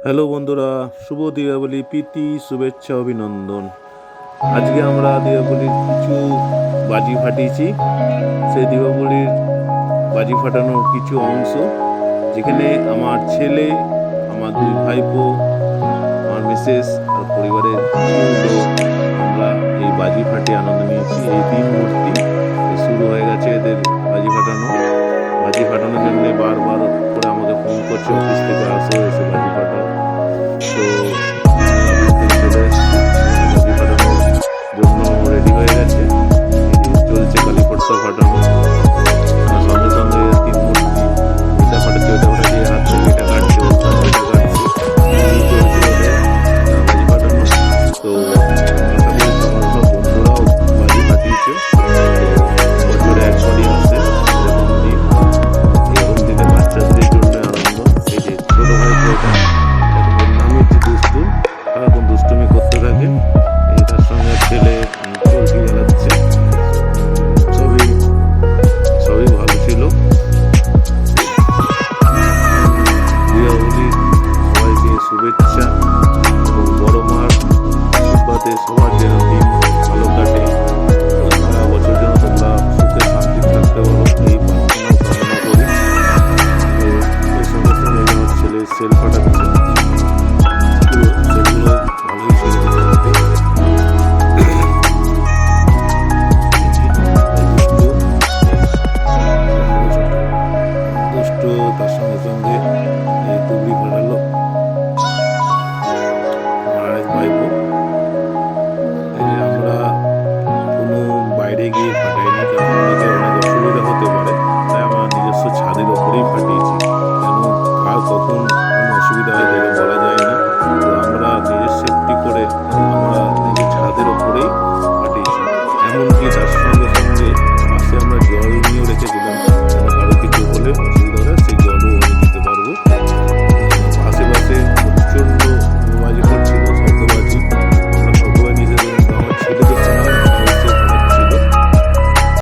Hello বন্ধুরা, শুভ দীপাবলি প্রীতি শুভেচ্ছা অভিনন্দন। আজকে আমরা দীপাবলির কিছু বাজি ফাটিয়েছি। সেই দীপাবলির বাজি ফাটানোর কিছু অংশ, যেখানে আমার ছেলে, আমার দুই ভাইপো, আমার মিসেস আর পরিবারের কিছু লোক আমরা এই বাজি ফাটিয়ে আনন্দ নিয়েছি। এই দিন মূর্তি শুরু হয়ে গেছে এদের বাজি ফাটানোর জন্য বারবার করে আমাকে ফোন করছে, অফিস থেকে আসো, এসে বাজি ফাটাও। তো চলে এসেছি, বাজি ফাটানোর জন্য রেডি হয়ে গেছে। চলছে কালীপট্টা ফাটানো, আর সঙ্গে সঙ্গে তিন মূর্তি এটা ফাটাচ্ছে, ওটা ফাটাচ্ছে, হাত থেকে এটা কাটছে, ওটা কাটছে, চলছে ওদের বাজি ফাটানো। তো আশা করি তোমার সব বন্ধুরাও বাজি ফাটিয়েছে। বছরে একবারই আসে এরকম দিন, এরকম দিনে বাচ্চাদের জন্য আনন্দ। এই যে ছোটো ভাই এটা নামই হচ্ছে দুষ্টু, সারাক্ষণ দুষ্টুমি করতে থাকে। এটার সঙ্গে ছেলে চরকি জ্বালাচ্ছে। সবই ভালো ছিল। দীপাবলির সবাইকে শুভেচ্ছা এবং বড় মার আশীর্বাদে সবার যেন দিন ভালো কাটে, সারা বছর যেন তোমরা সুখে শান্তি থাকতে পারো, এই প্রার্থনা কামনা করি। তো এর সঙ্গে সঙ্গে আমার ছেলে সেল ফাটাচ্ছে।